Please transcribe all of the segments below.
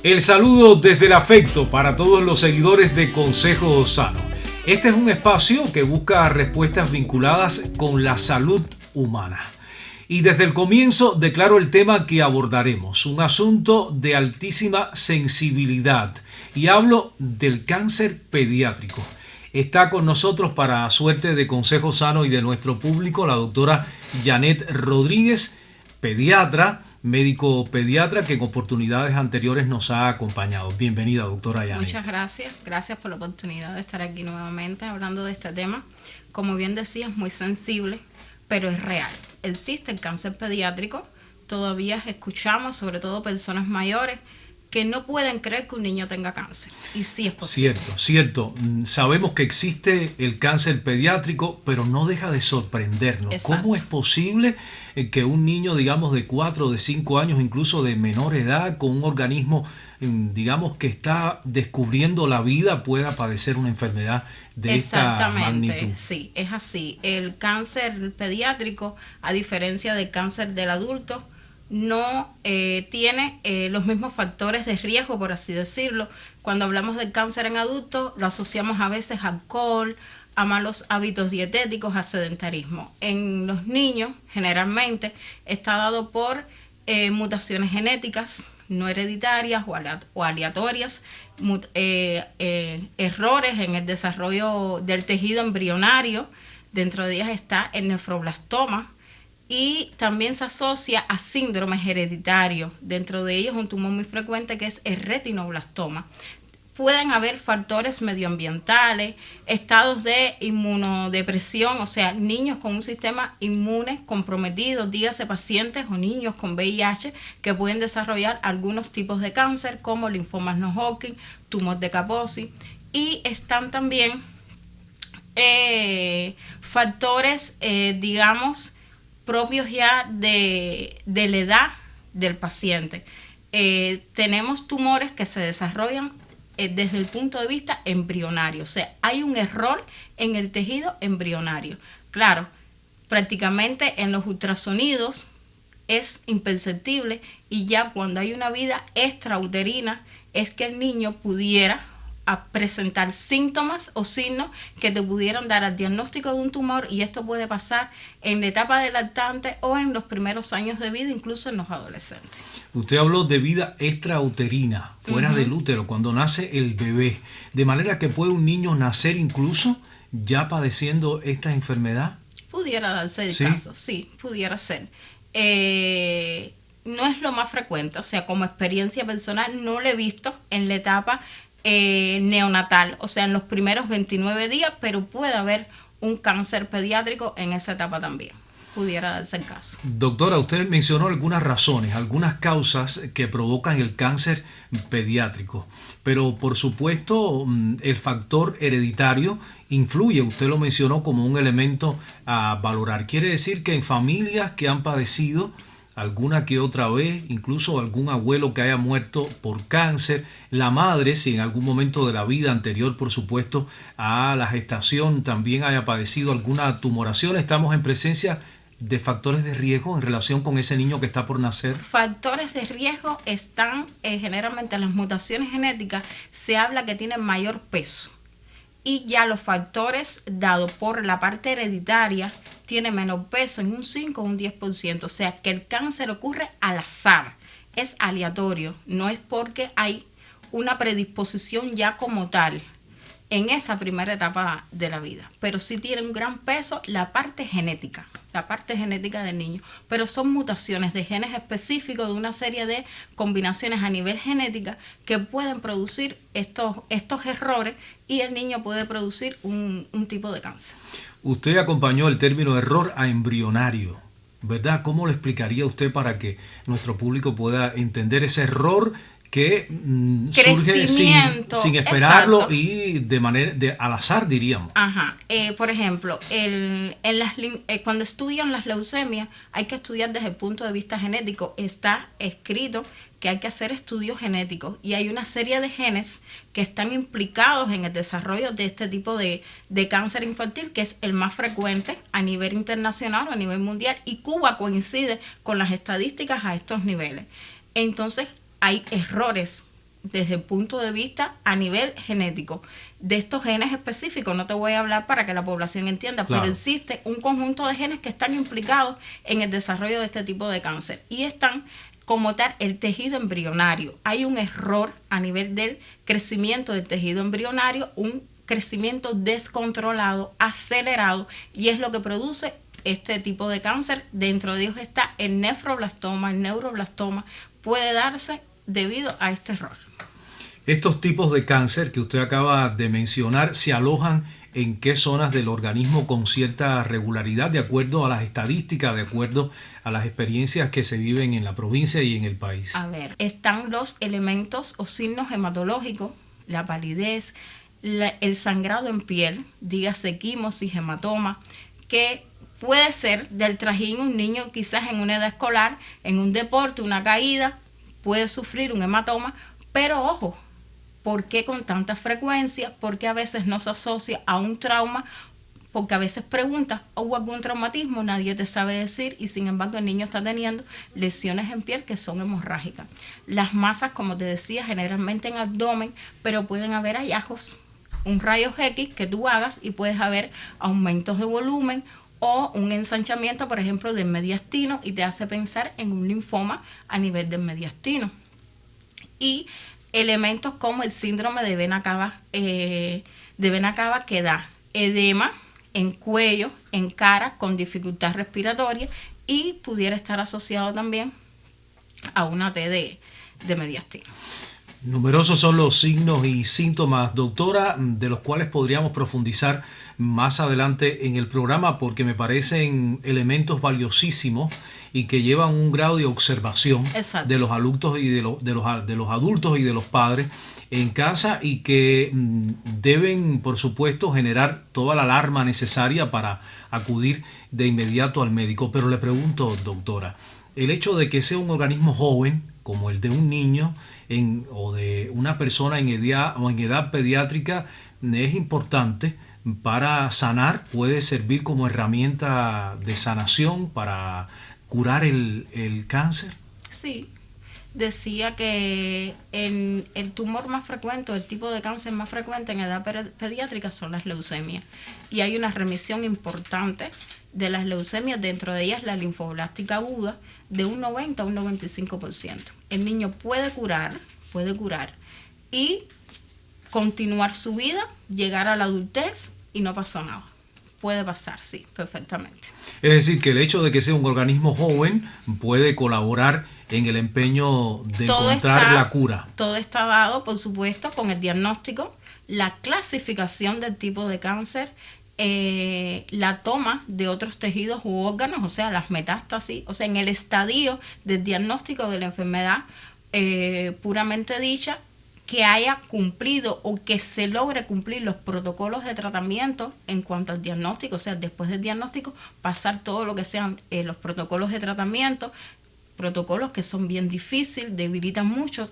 El saludo desde el afecto para todos los seguidores de Consejo Sano. Este es un espacio que busca respuestas vinculadas con la salud humana. Y desde el comienzo declaro el tema que abordaremos, un asunto de altísima sensibilidad. Y hablo del cáncer pediátrico. Está con nosotros, para suerte de Consejo Sano y de nuestro público, la doctora Janet Rodríguez, pediatra, médico pediatra, que en oportunidades anteriores nos ha acompañado. Bienvenida, doctora Janet. Muchas gracias. Gracias por la oportunidad de estar aquí nuevamente hablando de este tema. Como bien decías, muy sensible, pero es real. Existe el cáncer pediátrico. Todavía escuchamos, sobre todo personas mayores, que no pueden creer que un niño tenga cáncer. Y sí es posible. Cierto. Sabemos que existe el cáncer pediátrico, pero no deja de sorprendernos. Exacto. ¿Cómo es posible que un niño, digamos, de 4 o de 5 años, incluso de menor edad, con un organismo, digamos, que está descubriendo la vida, pueda padecer una enfermedad de esta magnitud? Exactamente, sí, es así. El cáncer pediátrico, a diferencia del cáncer del adulto, no tiene los mismos factores de riesgo, por así decirlo. Cuando hablamos del cáncer en adultos, lo asociamos a veces a alcohol, a malos hábitos dietéticos, a sedentarismo. En los niños, generalmente, está dado por mutaciones genéticas no hereditarias o aleatorias, errores en el desarrollo del tejido embrionario. Dentro de ellas está el nefroblastoma, y también se asocia a síndromes hereditarios. Dentro de ellos un tumor muy frecuente que es el retinoblastoma. Pueden haber factores medioambientales, estados de inmunodepresión, o sea, niños con un sistema inmune comprometido, dígase pacientes o niños con VIH que pueden desarrollar algunos tipos de cáncer como linfomas no Hodgkin, tumor de Kaposi, y están también factores, digamos, propios ya de la edad del paciente. Tenemos tumores que se desarrollan desde el punto de vista embrionario, o sea, hay un error en el tejido embrionario. Claro, prácticamente en los ultrasonidos es imperceptible, y ya cuando hay una vida extrauterina es que el niño pudiera presentar síntomas o signos que te pudieran dar al diagnóstico de un tumor, y esto puede pasar en la etapa de lactante o en los primeros años de vida, incluso en los adolescentes. Usted habló de vida extrauterina, fuera del útero, cuando nace el bebé, de manera que puede un niño nacer incluso ya padeciendo esta enfermedad. Pudiera darse el caso, sí, pudiera ser. No es lo más frecuente, o sea, como experiencia personal no lo he visto en la etapa neonatal, o sea, en los primeros 29 días, pero puede haber un cáncer pediátrico en esa etapa también. Pudiera darse el caso. Doctora, usted mencionó algunas razones, algunas causas que provocan el cáncer pediátrico, pero por supuesto el factor hereditario influye, usted lo mencionó como un elemento a valorar. Quiere decir que en familias que han padecido alguna que otra vez, incluso algún abuelo que haya muerto por cáncer, la madre, si en algún momento de la vida anterior, por supuesto, a la gestación también haya padecido alguna tumoración, estamos en presencia de factores de riesgo en relación con ese niño que está por nacer. Factores de riesgo están generalmente en las mutaciones genéticas, se habla que tienen mayor peso, y ya los factores dados por la parte hereditaria tiene menor peso, en un 5 o un 10%, o sea que el cáncer ocurre al azar, es aleatorio, no es porque hay una predisposición ya como tal en esa primera etapa de la vida, pero sí tiene un gran peso la parte genética del niño, pero son mutaciones de genes específicos de una serie de combinaciones a nivel genética que pueden producir estos errores, y el niño puede producir un tipo de cáncer. Usted acompañó el término error a embrionario, ¿verdad? ¿Cómo lo explicaría usted para que nuestro público pueda entender ese error que surge sin esperarlo? Exacto. Y de manera al azar, diríamos? Ajá. Por ejemplo, cuando estudian las leucemias hay que estudiar desde el punto de vista genético. Está escrito que hay que hacer estudios genéticos, y hay una serie de genes que están implicados en el desarrollo de este tipo de cáncer infantil, que es el más frecuente a nivel internacional o a nivel mundial, y Cuba coincide con las estadísticas a estos niveles. Entonces hay errores desde el punto de vista a nivel genético. De estos genes específicos no te voy a hablar para que la población entienda, claro, pero existe un conjunto de genes que están implicados en el desarrollo de este tipo de cáncer y están como tal el tejido embrionario. Hay un error a nivel del crecimiento del tejido embrionario, un crecimiento descontrolado, acelerado, y es lo que produce este tipo de cáncer. Dentro de ellos está el nefroblastoma, el neuroblastoma, puede darse debido a este error. Estos tipos de cáncer que usted acaba de mencionar se alojan en qué zonas del organismo con cierta regularidad, de acuerdo a las estadísticas, de acuerdo a las experiencias que se viven en la provincia y en el país. A ver, están los elementos o signos hematológicos, la palidez, el sangrado en piel, dígase quimosis, hematoma, que puede ser del trajín. Un niño quizás en una edad escolar, en un deporte, una caída, puede sufrir un hematoma, pero ojo, ¿por qué con tanta frecuencia? Porque a veces no se asocia a un trauma, porque a veces preguntas, ¿hubo algún traumatismo? Nadie te sabe decir, y sin embargo el niño está teniendo lesiones en piel que son hemorrágicas. Las masas, como te decía, generalmente en abdomen, pero pueden haber hallazgos, un rayos X que tú hagas y puedes haber aumentos de volumen o un ensanchamiento, por ejemplo, del mediastino, y te hace pensar en un linfoma a nivel del mediastino. Y elementos como el síndrome de vena cava que da edema en cuello, en cara, con dificultad respiratoria, y pudiera estar asociado también a una T de mediastino. Numerosos son los signos y síntomas, doctora, de los cuales podríamos profundizar más adelante en el programa, porque me parecen elementos valiosísimos y que llevan un grado de observación de los adultos y de los adultos y de los padres en casa, y que deben, por supuesto, generar toda la alarma necesaria para acudir de inmediato al médico. Pero le pregunto, doctora, el hecho de que sea un organismo joven, como el de un niño o de una persona en edad pediátrica, es importante para sanar, puede servir como herramienta de sanación para curar el cáncer. Sí, decía que el tumor más frecuente, el tipo de cáncer más frecuente en edad pediátrica son las leucemias, y hay una remisión importante de las leucemias, dentro de ellas la linfoblástica aguda, de un 90 a un 95%. El niño puede curar y continuar su vida, llegar a la adultez y no pasó nada. Puede pasar, sí, perfectamente. Es decir, que el hecho de que sea un organismo joven puede colaborar en el empeño de encontrar la cura. Todo está dado, por supuesto, con el diagnóstico, la clasificación del tipo de cáncer, la toma de otros tejidos u órganos, o sea, las metástasis, o sea, en el estadio del diagnóstico de la enfermedad puramente dicha, que haya cumplido o que se logre cumplir los protocolos de tratamiento en cuanto al diagnóstico, o sea, después del diagnóstico pasar todo lo que sean los protocolos de tratamiento, protocolos que son bien difíciles, debilitan mucho.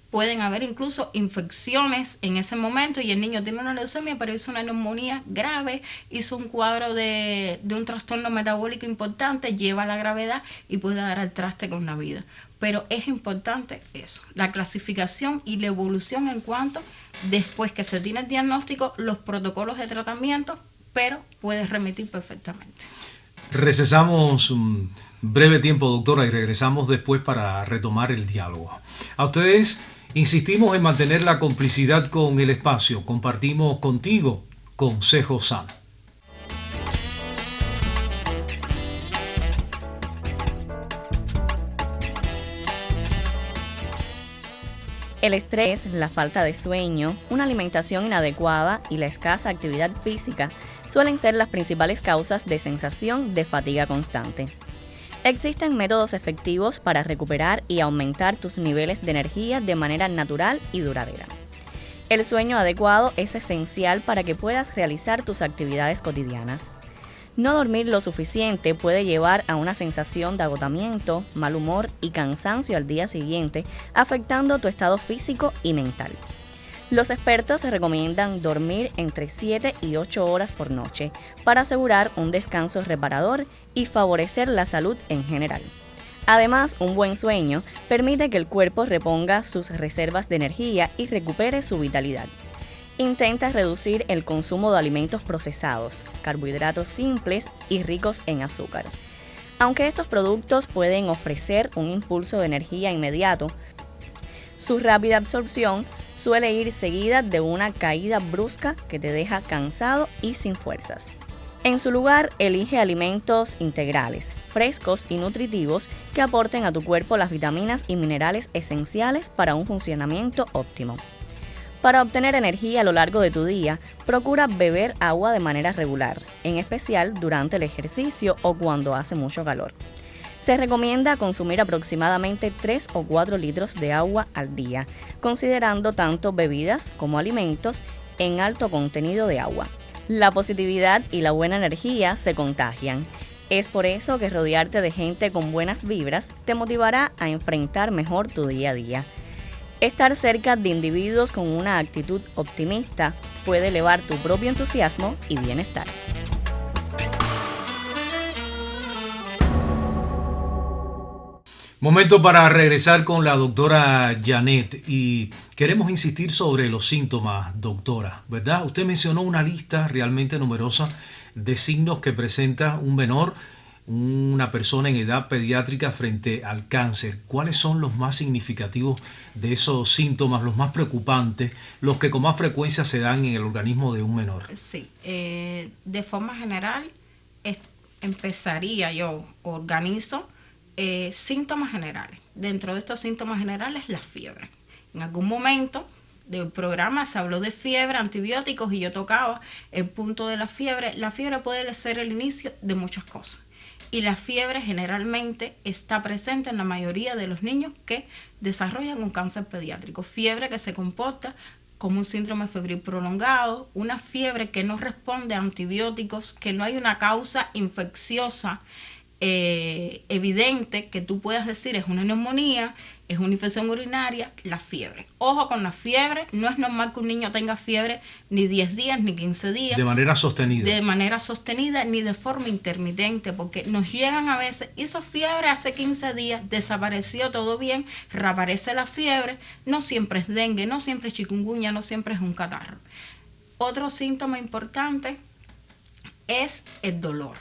Pueden haber incluso infecciones en ese momento, y el niño tiene una leucemia, pero hizo una neumonía grave, hizo un cuadro de un trastorno metabólico importante, lleva a la gravedad y puede dar al traste con la vida. Pero es importante eso, la clasificación y la evolución en cuanto, después que se tiene el diagnóstico, los protocolos de tratamiento, pero puede remitir perfectamente. Recesamos un breve tiempo, doctora, y regresamos después para retomar el diálogo. A ustedes insistimos en mantener la complicidad con el espacio. Compartimos contigo Consejo Sano. El estrés, la falta de sueño, una alimentación inadecuada y la escasa actividad física suelen ser las principales causas de sensación de fatiga constante. Existen métodos efectivos para recuperar y aumentar tus niveles de energía de manera natural y duradera. El sueño adecuado es esencial para que puedas realizar tus actividades cotidianas. No dormir lo suficiente puede llevar a una sensación de agotamiento, mal humor y cansancio al día siguiente, afectando tu estado físico y mental. Los expertos recomiendan dormir entre 7 y 8 horas por noche para asegurar un descanso reparador y favorecer la salud en general. Además, un buen sueño permite que el cuerpo reponga sus reservas de energía y recupere su vitalidad. Intenta reducir el consumo de alimentos procesados, carbohidratos simples y ricos en azúcar. Aunque estos productos pueden ofrecer un impulso de energía inmediato, su rápida absorción suele ir seguida de una caída brusca que te deja cansado y sin fuerzas. En su lugar, elige alimentos integrales, frescos y nutritivos que aporten a tu cuerpo las vitaminas y minerales esenciales para un funcionamiento óptimo. Para obtener energía a lo largo de tu día, procura beber agua de manera regular, en especial durante el ejercicio o cuando hace mucho calor. Se recomienda consumir aproximadamente 3 o 4 litros de agua al día, considerando tanto bebidas como alimentos en alto contenido de agua. La positividad y la buena energía se contagian. Es por eso que rodearte de gente con buenas vibras te motivará a enfrentar mejor tu día a día. Estar cerca de individuos con una actitud optimista puede elevar tu propio entusiasmo y bienestar. Momento para regresar con la doctora Janet y queremos insistir sobre los síntomas, doctora, ¿verdad? Usted mencionó una lista realmente numerosa de signos que presenta un menor, una persona en edad pediátrica frente al cáncer. ¿Cuáles son los más significativos de esos síntomas, los más preocupantes, los que con más frecuencia se dan en el organismo de un menor? Sí, de forma general organizo síntomas generales. Dentro de estos síntomas generales, la fiebre. En algún momento del programa se habló de fiebre, antibióticos, y yo tocaba el punto de la fiebre. La fiebre puede ser el inicio de muchas cosas. Y la fiebre generalmente está presente en la mayoría de los niños que desarrollan un cáncer pediátrico. Fiebre que se comporta como un síndrome febril prolongado, una fiebre que no responde a antibióticos, que no hay una causa infecciosa evidente que tú puedas decir es una neumonía, es una infección urinaria, la fiebre. Ojo con la fiebre, no es normal que un niño tenga fiebre ni 10 días ni 15 días. De manera sostenida. De manera sostenida ni de forma intermitente, porque nos llegan a veces, hizo fiebre hace 15 días, desapareció todo bien, reaparece la fiebre, no siempre es dengue, no siempre es chikungunya, no siempre es un catarro. Otro síntoma importante es el dolor.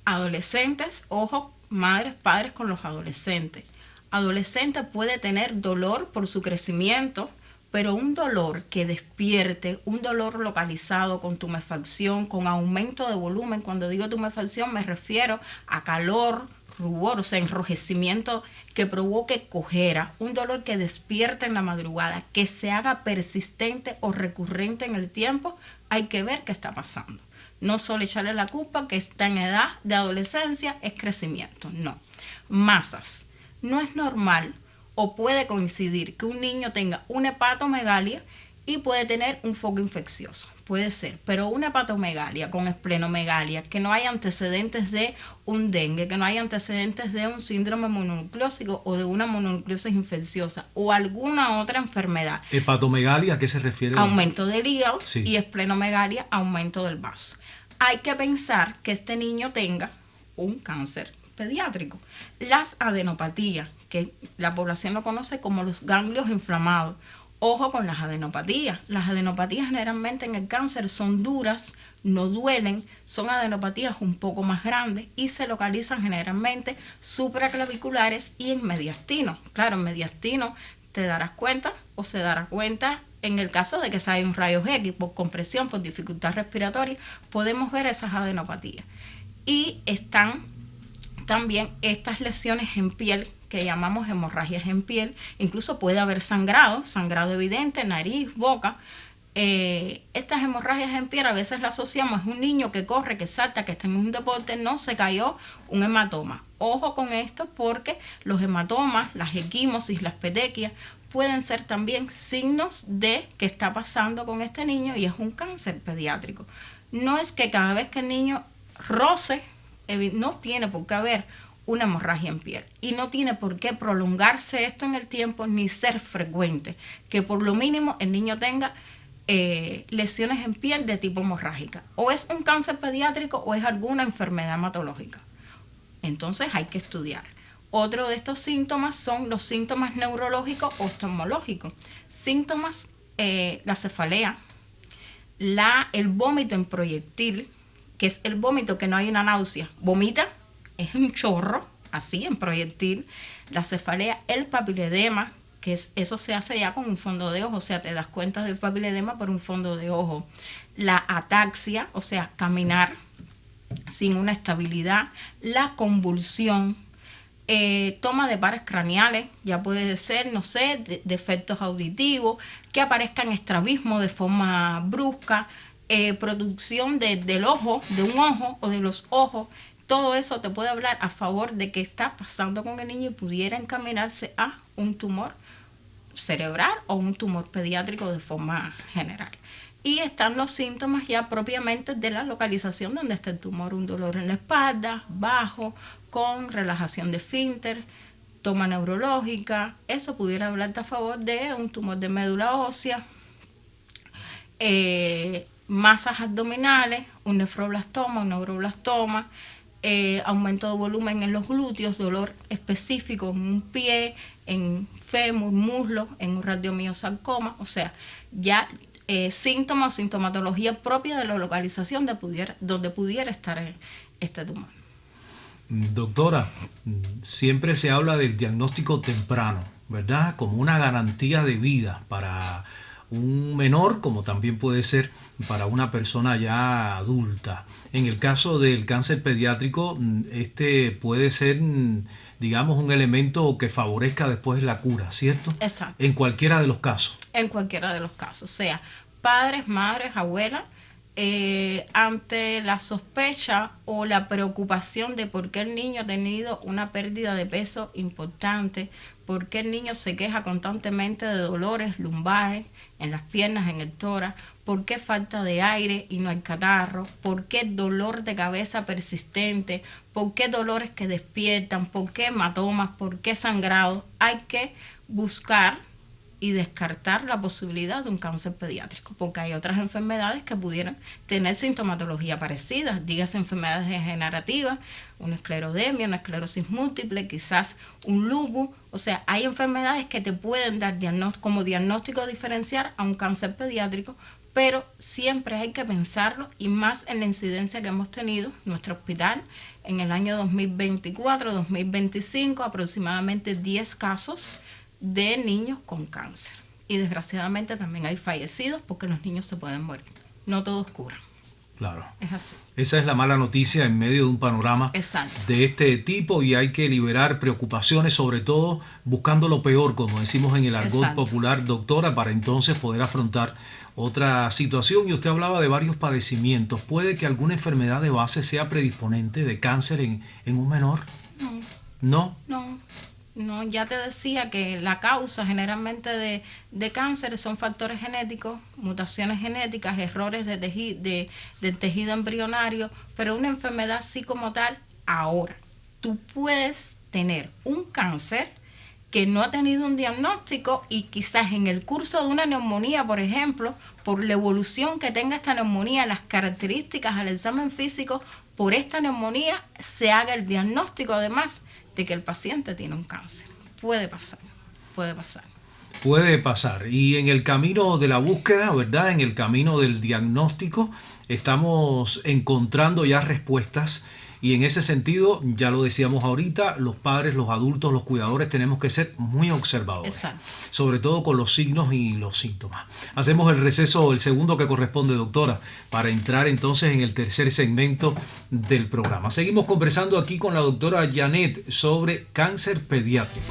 Adolescentes, ojo, madres, padres con los adolescentes. Adolescente puede tener dolor por su crecimiento, pero un dolor que despierte, un dolor localizado con tumefacción, con aumento de volumen. Cuando digo tumefacción me refiero a calor, rubor, o sea, enrojecimiento que provoque cojera, un dolor que despierte en la madrugada, que se haga persistente o recurrente en el tiempo. Hay que ver qué está pasando. No solo echarle la culpa que está en edad de adolescencia, es crecimiento, no. Masas. No es normal o puede coincidir que un niño tenga una hepatomegalia y puede tener un foco infeccioso, puede ser, pero una hepatomegalia con esplenomegalia, que no hay antecedentes de un dengue, que no hay antecedentes de un síndrome mononucleósico o de una mononucleosis infecciosa o alguna otra enfermedad. ¿Hepatomegalia a qué se refiere? Aumento del hígado, sí. Y esplenomegalia, aumento del vaso. Hay que pensar que este niño tenga un cáncer pediátrico. Las adenopatías, que la población lo conoce como los ganglios inflamados. Ojo con las adenopatías. Las adenopatías generalmente en el cáncer son duras, no duelen, son adenopatías un poco más grandes y se localizan generalmente supraclaviculares y en mediastino. Claro, en mediastino te darás cuenta o se dará cuenta en el caso de que se haya un rayos X por compresión, por dificultad respiratoria, podemos ver esas adenopatías. Y están también estas lesiones en piel que llamamos hemorragias en piel. Incluso puede haber sangrado evidente, nariz, boca. Estas hemorragias en piel a veces las asociamos a un niño que corre, que salta, que está en un deporte, no se cayó, un hematoma. Ojo con esto porque los hematomas, las equimosis, las petequias pueden ser también signos de que está pasando con este niño y es un cáncer pediátrico. No es que cada vez que el niño roce, no tiene por qué haber una hemorragia en piel y no tiene por qué prolongarse esto en el tiempo ni ser frecuente, que por lo mínimo el niño tenga lesiones en piel de tipo hemorrágica. O es un cáncer pediátrico o es alguna enfermedad hematológica. Entonces hay que estudiar. Otro de estos síntomas son los síntomas neurológicos o oftalmológicos. Síntomas, la cefalea, el vómito en proyectil, que es el vómito que no hay una náusea. Vomita, es un chorro, así en proyectil. La cefalea, el papiledema, que eso se hace ya con un fondo de ojo, o sea, te das cuenta del papiledema por un fondo de ojo. La ataxia, o sea, caminar sin una estabilidad. La convulsión, toma de pares craneales, ya puede ser, no sé, defectos auditivos, que aparezcan estrabismo de forma brusca, producción del ojo, de un ojo o de los ojos. Todo eso te puede hablar a favor de que está pasando con el niño y pudiera encaminarse a un tumor cerebral o un tumor pediátrico de forma general. Y están los síntomas ya propiamente de la localización donde está el tumor, un dolor en la espalda, bajo, con relajación de esfínter, toma neurológica. Eso pudiera hablarte a favor de un tumor de médula ósea, masas abdominales, un nefroblastoma, un neuroblastoma, aumento de volumen en los glúteos, dolor específico en un pie, en fémur, muslo, en un radiomiosarcoma, o sea, ya síntomas o sintomatología propia de la localización donde pudiera estar este tumor. Doctora, siempre se habla del diagnóstico temprano, ¿verdad? Como una garantía de vida para un menor, como también puede ser para una persona ya adulta. En el caso del cáncer pediátrico, este puede ser, digamos, un elemento que favorezca después la cura, ¿cierto? Exacto. En cualquiera de los casos. En cualquiera de los casos, o sea, padres, madres, abuelas, ante la sospecha o la preocupación de por qué el niño ha tenido una pérdida de peso importante, por qué el niño se queja constantemente de dolores lumbares en las piernas, en el tórax, por qué falta de aire y no hay catarro, por qué dolor de cabeza persistente, por qué dolores que despiertan, por qué hematomas, por qué sangrado. Hay que buscar y descartar la posibilidad de un cáncer pediátrico, porque hay otras enfermedades que pudieran tener sintomatología parecida, dígase enfermedades degenerativas, una esclerodermia, una esclerosis múltiple, quizás un lupus. O sea, hay enfermedades que te pueden dar como diagnóstico diferencial a un cáncer pediátrico, pero siempre hay que pensarlo, y más en la incidencia que hemos tenido en nuestro hospital en el año 2024-2025, aproximadamente 10 casos de niños con cáncer. Y desgraciadamente también hay fallecidos porque los niños se pueden morir. No todos curan. Claro. Es así. Esa es la mala noticia en medio de un panorama Exacto. de este tipo, y hay que liberar preocupaciones, sobre todo buscando lo peor, como decimos en el argot Exacto. popular, doctora, para entonces poder afrontar otra situación. Y usted hablaba de varios padecimientos. ¿Puede que alguna enfermedad de base sea predisponente de cáncer en un menor? No. ¿No? No, ya te decía que la causa generalmente de cáncer son factores genéticos, mutaciones genéticas, errores del tejido embrionario, pero una enfermedad así como tal. Ahora, tú puedes tener un cáncer que no ha tenido un diagnóstico y quizás en el curso de una neumonía, por ejemplo, por la evolución que tenga esta neumonía, las características al examen físico, por esta neumonía se haga el diagnóstico además de que el paciente tiene un cáncer. Puede pasar. Puede pasar. Y en el camino de la búsqueda, ¿verdad? En el camino del diagnóstico, estamos encontrando ya respuestas. Y en ese sentido, ya lo decíamos ahorita, los padres, los adultos, los cuidadores tenemos que ser muy observadores. Exacto. Sobre todo con los signos y los síntomas. Hacemos el receso, el segundo que corresponde, doctora, para entrar entonces en el tercer segmento del programa. Seguimos conversando aquí con la doctora Janet sobre cáncer pediátrico.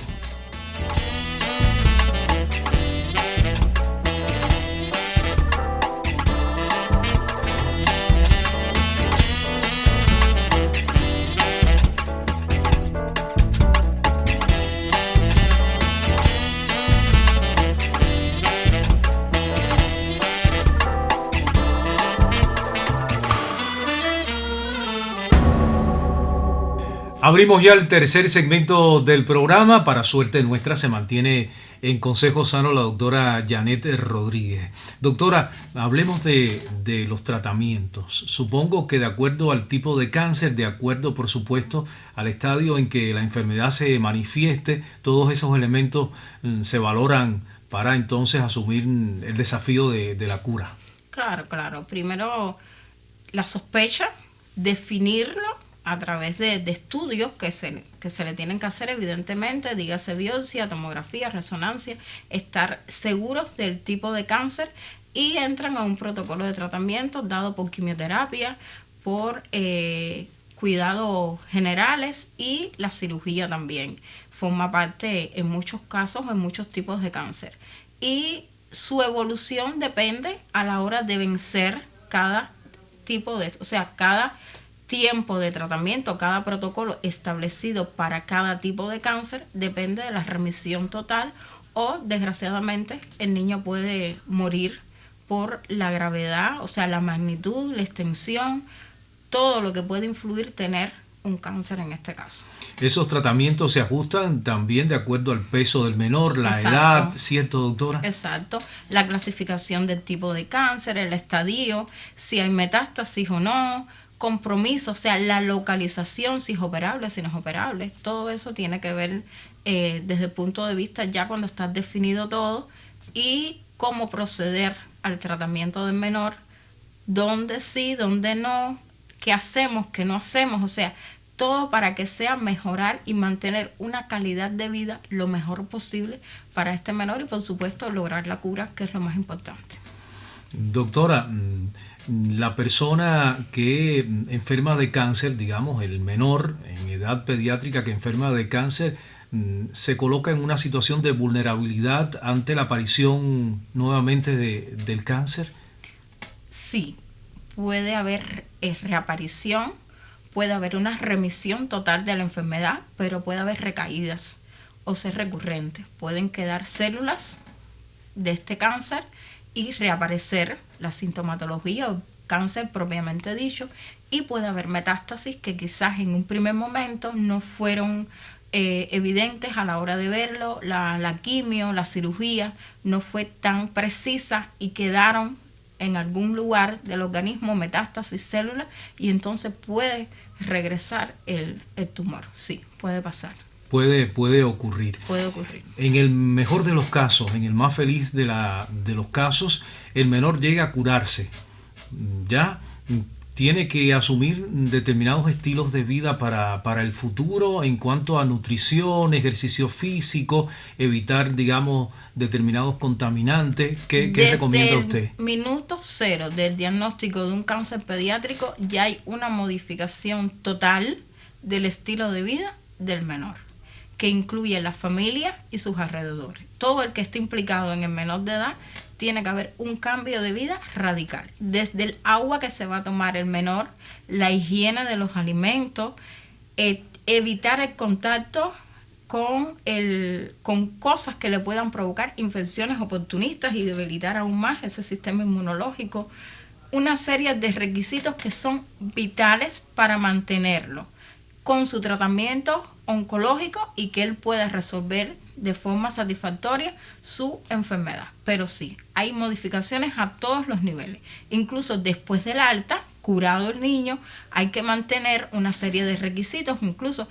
Abrimos ya el tercer segmento del programa. Para suerte nuestra se mantiene en Consejo Sano la doctora Janet Rodríguez. Doctora, hablemos de los tratamientos. Supongo que de acuerdo al tipo de cáncer, de acuerdo por supuesto al estadio en que la enfermedad se manifieste, todos esos elementos se valoran para entonces asumir el desafío de la cura. Claro. Primero la sospecha, definirlo a través de estudios que se le tienen que hacer, evidentemente, dígase biopsia, tomografía, resonancia, estar seguros del tipo de cáncer y entran a un protocolo de tratamiento dado por quimioterapia, por cuidados generales y la cirugía también. Forma parte en muchos casos, en muchos tipos de cáncer. Y su evolución depende a la hora de vencer cada tipo de, o sea, cada tiempo de tratamiento, cada protocolo establecido para cada tipo de cáncer depende de la remisión total o, desgraciadamente, el niño puede morir por la gravedad, o sea, la magnitud, la extensión, todo lo que puede influir tener un cáncer en este caso. Esos tratamientos se ajustan también de acuerdo al peso del menor, la Exacto. edad, ¿cierto, doctora? Exacto. La clasificación del tipo de cáncer, el estadio, si hay metástasis o no, compromiso, o sea, la localización, si es operable, si no es operable. Todo eso tiene que ver desde el punto de vista ya cuando está definido todo y cómo proceder al tratamiento del menor, dónde sí, dónde no, qué hacemos, qué no hacemos, o sea, todo para que sea mejorar y mantener una calidad de vida lo mejor posible para este menor y por supuesto lograr la cura, que es lo más importante. Doctora, la persona que enferma de cáncer, digamos el menor en edad pediátrica que enferma de cáncer, se coloca en una situación de vulnerabilidad ante la aparición nuevamente del cáncer. Sí, puede haber reaparición, puede haber una remisión total de la enfermedad, pero puede haber recaídas o ser recurrente. Pueden quedar células de este cáncer y reaparecer la sintomatología o cáncer propiamente dicho, y puede haber metástasis que quizás en un primer momento no fueron evidentes a la hora de verlo, la quimio, la cirugía no fue tan precisa y quedaron en algún lugar del organismo metástasis, células, y entonces puede regresar el tumor. Sí, puede pasar. Puede ocurrir. Puede ocurrir. En el mejor de los casos, en el más feliz de los casos, el menor llega a curarse. Ya tiene que asumir determinados estilos de vida para el futuro en cuanto a nutrición, ejercicio físico, evitar, digamos, determinados contaminantes. ¿Qué recomienda usted? Desde el minuto cero del diagnóstico de un cáncer pediátrico ya hay una modificación total del estilo de vida del menor, que incluye la familia y sus alrededores. Todo el que esté implicado en el menor de edad tiene que haber un cambio de vida radical. Desde el agua que se va a tomar el menor, la higiene de los alimentos, evitar el contacto con cosas que le puedan provocar infecciones oportunistas y debilitar aún más ese sistema inmunológico. Una serie de requisitos que son vitales para mantenerlo con su tratamiento oncológico y que él pueda resolver de forma satisfactoria su enfermedad. Pero sí, hay modificaciones a todos los niveles. Incluso después del alta, curado el niño, hay que mantener una serie de requisitos. Incluso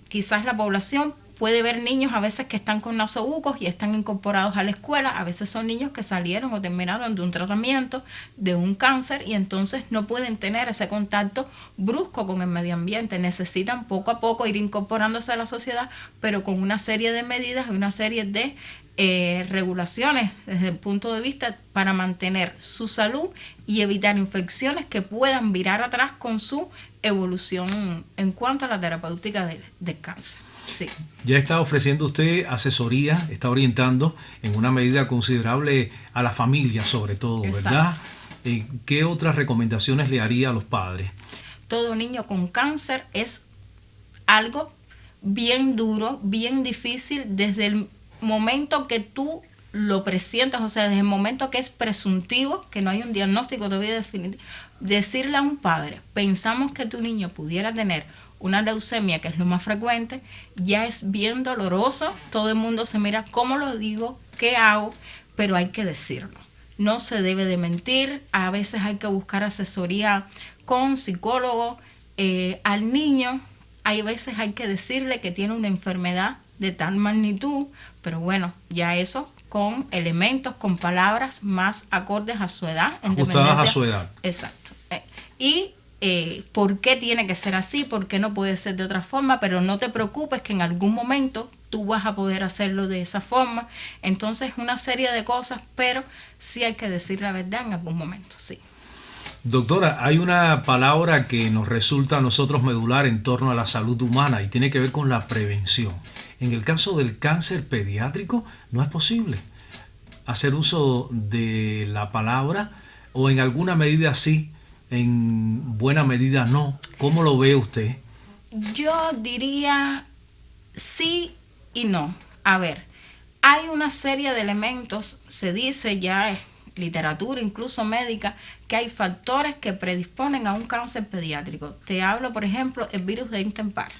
quizás la población puede ver niños a veces que están con nasobucos y están incorporados a la escuela. A veces son niños que salieron o terminaron de un tratamiento, de un cáncer, y entonces no pueden tener ese contacto brusco con el medio ambiente. Necesitan poco a poco ir incorporándose a la sociedad, pero con una serie de medidas y una serie de regulaciones desde el punto de vista para mantener su salud y evitar infecciones que puedan virar atrás con su evolución en cuanto a la terapéutica del cáncer. Sí. Ya está ofreciendo usted asesoría, está orientando en una medida considerable a la familia sobre todo, ¿verdad? ¿Qué otras recomendaciones le haría a los padres? Todo niño con cáncer es algo bien duro, bien difícil desde el momento que tú lo presientas, o sea, desde el momento que es presuntivo, que no hay un diagnóstico todavía definitivo, decirle a un padre, pensamos que tu niño pudiera tener una leucemia, que es lo más frecuente, ya es bien doloroso. Todo el mundo se mira, ¿cómo lo digo? ¿Qué hago? Pero hay que decirlo. No se debe de mentir. A veces hay que buscar asesoría con psicólogo. Al niño, hay veces hay que decirle que tiene una enfermedad de tal magnitud, pero bueno, ya eso con elementos, con palabras más acordes a su edad. Ajustadas a su edad. Exacto. ¿Por qué tiene que ser así? ¿Por qué no puede ser de otra forma? Pero no te preocupes, que en algún momento tú vas a poder hacerlo de esa forma. Entonces, una serie de cosas, pero sí hay que decir la verdad en algún momento, sí. Doctora, hay una palabra que nos resulta a nosotros medular en torno a la salud humana y tiene que ver con la prevención. En el caso del cáncer pediátrico, no es posible hacer uso de la palabra, o en alguna medida sí, en buena medida no. ¿Cómo lo ve usted? Yo diría sí y no. A ver, hay una serie de elementos, se dice ya es literatura, incluso médica, que hay factores que predisponen a un cáncer pediátrico. Te hablo, por ejemplo, el virus de Epstein-Barr.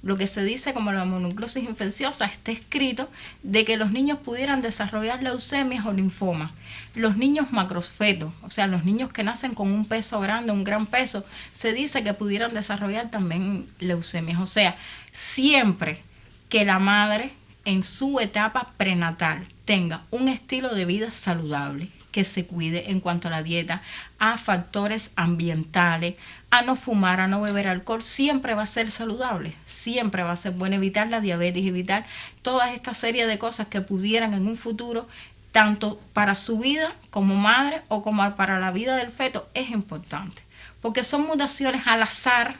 Lo que se dice como la mononucleosis infecciosa, está escrito de que los niños pudieran desarrollar leucemias o linfomas. Los niños macrofetos, o sea, los niños que nacen con un peso grande, un gran peso, se dice que pudieran desarrollar también leucemias. O sea, siempre que la madre en su etapa prenatal tenga un estilo de vida saludable, que se cuide en cuanto a la dieta, a factores ambientales, a no fumar, a no beber alcohol, siempre va a ser saludable, siempre va a ser bueno. Evitar la diabetes, evitar toda esta serie de cosas que pudieran en un futuro, tanto para su vida como madre o como para la vida del feto, es importante. Porque son mutaciones al azar,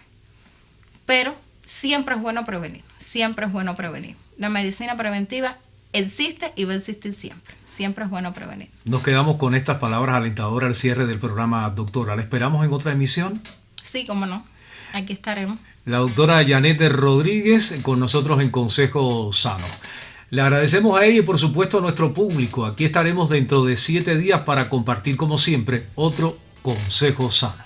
pero siempre es bueno prevenir, siempre es bueno prevenir. La medicina preventiva existe y va a existir siempre. Siempre es bueno prevenir. Nos quedamos con estas palabras alentadoras al cierre del programa, doctora. ¿La esperamos en otra emisión? Sí, cómo no. Aquí estaremos. La doctora Janette Rodríguez con nosotros en Consejo Sano. Le agradecemos a ella y por supuesto a nuestro público. Aquí estaremos dentro de 7 días para compartir como siempre otro Consejo Sano.